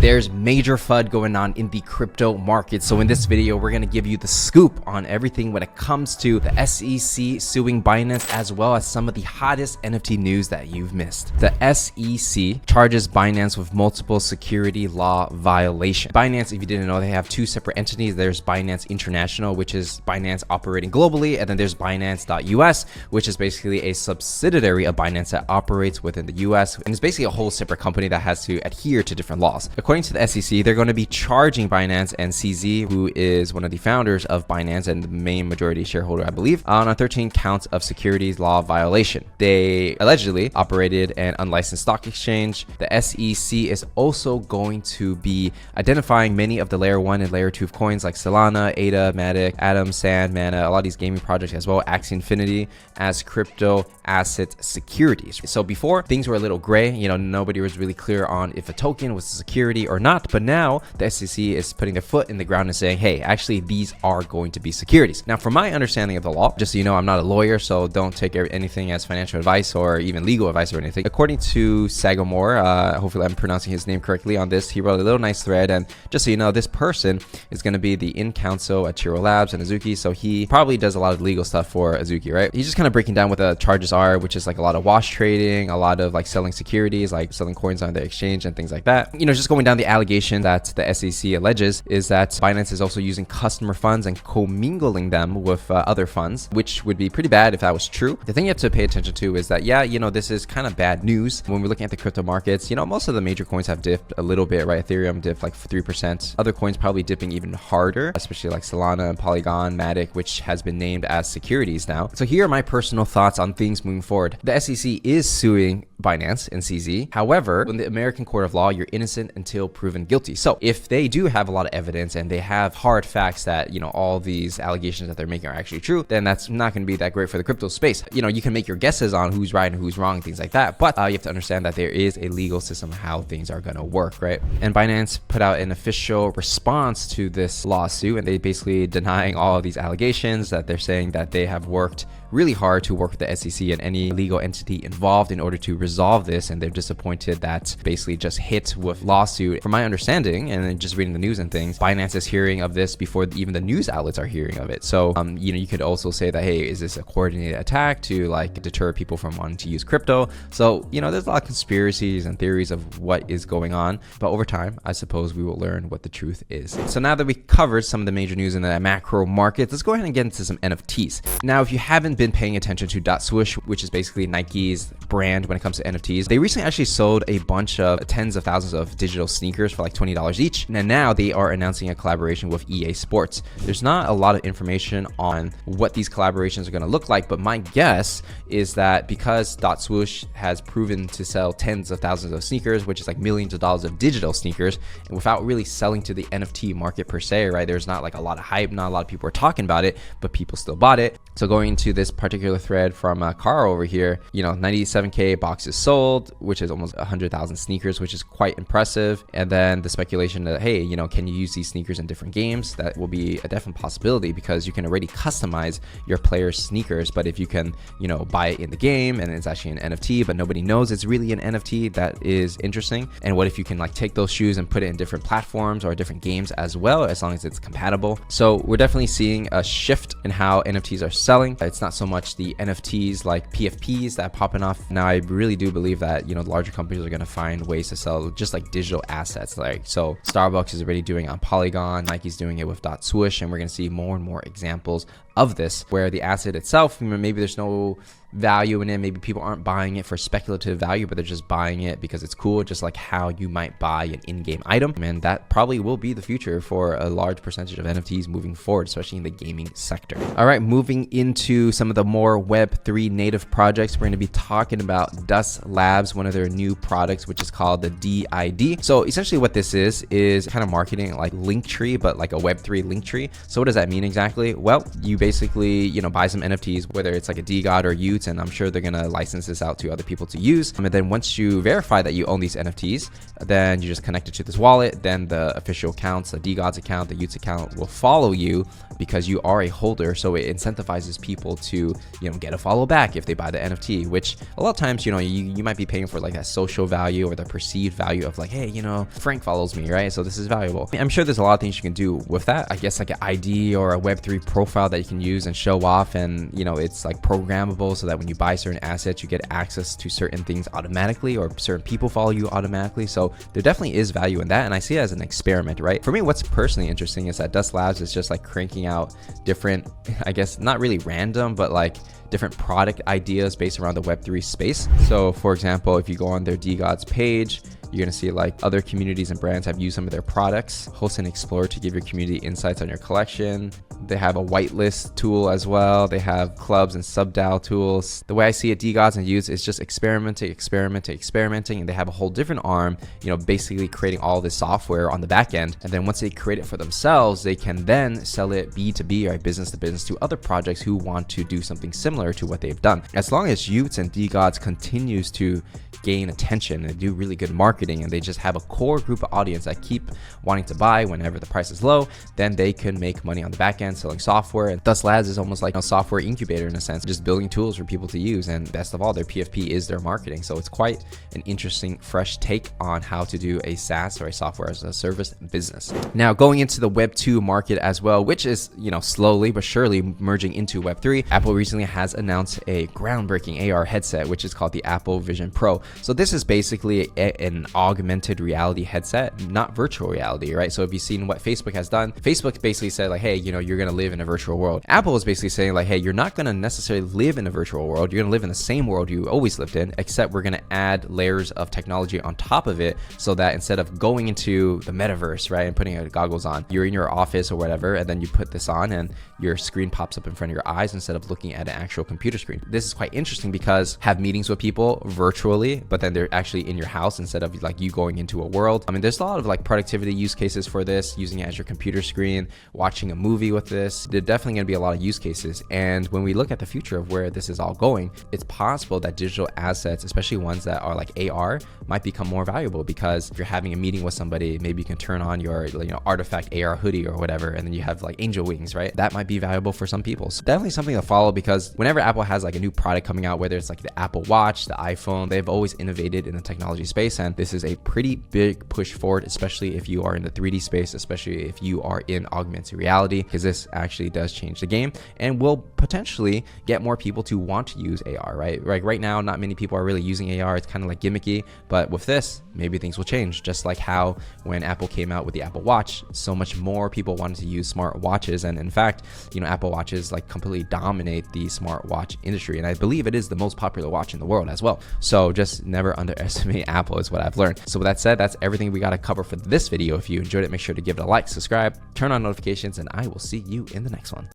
There's major FUD going on in the crypto market. So in this video, we're going to give you the scoop on everything when it comes to the SEC suing Binance, as well as some of the hottest NFT news that you've missed. The SEC charges Binance with multiple security law violations. Binance, if you didn't know, they have two separate entities. There's Binance International, which is Binance operating globally, and then there's Binance.US, which is basically a subsidiary of Binance that operates within the US, and it's basically a whole separate company that has to adhere to different laws. According to the SEC, they're going to be charging Binance and CZ, who is one of the founders of Binance and the main majority shareholder, I believe, on 13 counts of securities law violation. They allegedly operated an unlicensed stock exchange. The SEC is also going to be identifying many of the layer 1 and layer 2 coins like Solana, ADA, Matic, Atom, Sand, Mana, a lot of these gaming projects as well, Axie Infinity, as crypto asset securities. So before, things were a little gray, nobody was really clear on if a token was a security or not, but now the SEC is putting their foot in the ground and saying, hey, actually these are going to be securities. Now, from my understanding of the law, just so you know, I'm not a lawyer, so don't take anything as financial advice or even legal advice or anything. According to Sagomore, hopefully I'm pronouncing his name correctly on this, he wrote a little nice thread, and just so you know, this person is going to be the in-counsel at Chiro Labs and Azuki, so he probably does a lot of legal stuff for Azuki, right? He's just kind of breaking down what the charges are, which is like a lot of wash trading, a lot of like selling securities, like selling coins on the exchange and things like that. Just going down the allegation that the SEC alleges is that Binance is also using customer funds and commingling them with other funds, which would be pretty bad if that was true. The thing you have to pay attention to is that, this is kind of bad news when we're looking at the crypto markets. Most of the major coins have dipped a little bit, right? Ethereum dipped like 3%. Other coins probably dipping even harder, especially like Solana and Polygon, Matic, which has been named as securities now. So here are my personal thoughts on things moving forward. The SEC is suing Binance and CZ. However, in the American court of law, you're innocent until proven guilty. So if they do have a lot of evidence and they have hard facts that, all these allegations that they're making are actually true, then that's not going to be that great for the crypto space. You can make your guesses on who's right and who's wrong, things like that. But you have to understand that there is a legal system how things are going to work, right? And Binance put out an official response to this lawsuit, and they basically denying all of these allegations, that they're saying that they have worked really hard to work with the SEC and any legal entity involved in order to resolve this, and they're disappointed that basically just hit with lawsuit. From my understanding, and then just reading the news and things, Binance is hearing of this before even the news outlets are hearing of it. So you could also say that, hey, is this a coordinated attack to like deter people from wanting to use crypto? So there's a lot of conspiracies and theories of what is going on, but over time I suppose we will learn what the truth is. So now that we covered some of the major news in the macro market, let's go ahead and get into some NFTs. Now, if you haven't been paying attention to .swoosh, which is basically Nike's brand when it comes to NFTs, they recently actually sold a bunch of tens of thousands of digital sneakers for like $20 each, and now they are announcing a collaboration with EA Sports. There's not a lot of information on what these collaborations are going to look like, but my guess is that because .swoosh has proven to sell tens of thousands of sneakers, which is like millions of dollars of digital sneakers, and without really selling to the NFT market per se, right? There's not like a lot of hype, not a lot of people are talking about it, but people still bought it. So going into this particular thread from Carl over here, 97k boxes sold, which is almost 100,000 sneakers, which is quite impressive. And then the speculation that, hey, can you use these sneakers in different games? That will be a definite possibility because you can already customize your player's sneakers. But if you can, buy it in the game and it's actually an NFT, but nobody knows it's really an NFT, that is interesting. And what if you can like take those shoes and put it in different platforms or different games as well, as long as it's compatible? So we're definitely seeing a shift in how NFTs are selling. It's not so much the NFTs like PFPs that are popping off. Now, I really do believe that, larger companies are going to find ways to sell just like digital assets. Like, so Starbucks is already doing it on Polygon, Nike's doing it with .swoosh, and we're going to see more and more examples of this where the asset itself, maybe there's no value in it, maybe people aren't buying it for speculative value, but they're just buying it because it's cool, just like how you might buy an in-game item. And that probably will be the future for a large percentage of NFTs moving forward, especially in the gaming sector. All right, moving into some of the more Web3 native projects, we're going to be talking about Dust Labs, one of their new products, which is called the DID. So essentially what this is kind of marketing like Linktree, but like a Web3 Linktree. So what does that mean exactly? Well, you basically, buy some NFTs, whether it's like a DGOD or y00ts, and I'm sure they're going to license this out to other people to use. And then once you verify that you own these NFTs, then you just connect it to this wallet. Then the official accounts, the degods account, the y00ts account will follow you because you are a holder. So it incentivizes people to, get a follow back if they buy the NFT, which a lot of times, you might be paying for like that social value or the perceived value of like, hey, Frank follows me, right? So this is valuable. I'm sure there's a lot of things you can do with that. I guess like an ID or a Web3 profile that you can use and show off, and it's like programmable so that when you buy certain assets, you get access to certain things automatically, or certain people follow you automatically. So there definitely is value in that, and I see it as an experiment, right? For me, what's personally interesting is that Dust Labs is just like cranking out different, I guess not really random, but like different product ideas based around the Web3 space. So for example, if you go on their degods page, you're gonna see like other communities and brands have used some of their products. Host and explore to give your community insights on your collection. They have a whitelist tool as well. They have clubs and sub-DAO tools. The way I see it, degods and use is just experimenting, and they have a whole different arm, basically creating all this software on the back end. And then once they create it for themselves, they can then sell it B2B, or business to business, to other projects who want to do something similar to what they've done. As long as y00ts and degods continues to gain attention and do really good marketing, and they just have a core group of audience that keep wanting to buy whenever the price is low, then they can make money on the back end selling software. And Dust Labs is almost like a software incubator in a sense, just building tools for people to use. And best of all, their PFP is their marketing. So it's quite an interesting, fresh take on how to do a SaaS, or a software as a service business. Now, going into the Web2 market as well, which is, slowly but surely merging into Web3, Apple recently has announced a groundbreaking AR headset, which is called the Apple Vision Pro. So this is basically an augmented reality headset, not virtual reality, right? So if you've seen what Facebook has done, Facebook basically said like, hey, you're gonna live in a virtual world. Apple is basically saying like, hey, you're not gonna necessarily live in a virtual world. You're gonna live in the same world you always lived in, except we're gonna add layers of technology on top of it, so that instead of going into the metaverse, right, and putting goggles on, you're in your office or whatever, and then you put this on and your screen pops up in front of your eyes instead of looking at an actual computer screen. This is quite interesting because have meetings with people virtually, but then they're actually in your house instead of like you going into a world. I mean, there's a lot of like productivity use cases for this, using it as your computer screen, watching a movie with this. There's definitely going to be a lot of use cases. And when we look at the future of where this is all going, it's possible that digital assets, especially ones that are like AR, might become more valuable, because if you're having a meeting with somebody, maybe you can turn on your artifact AR hoodie or whatever, and then you have like angel wings, right? That might be valuable for some people. So definitely something to follow, because whenever Apple has like a new product coming out, whether it's like the Apple Watch, the iPhone, they've always innovated in the technology space, and this is a pretty big push forward, especially if you are in the 3D space, especially if you are in augmented reality, because this actually does change the game and will potentially get more people to want to use AR, right? Like right now, not many people are really using AR. It's kind of like gimmicky, but with this, maybe things will change. Just like how when Apple came out with the Apple Watch, so much more people wanted to use smart watches, and in fact, Apple Watches like completely dominate the smart watch industry, and I believe it is the most popular watch in the world as well. So just never underestimate Apple is what I've learned. So with that said, that's everything we got to cover for this video. If you enjoyed it, make sure to give it a like, subscribe, turn on notifications, and I will see you in the next one.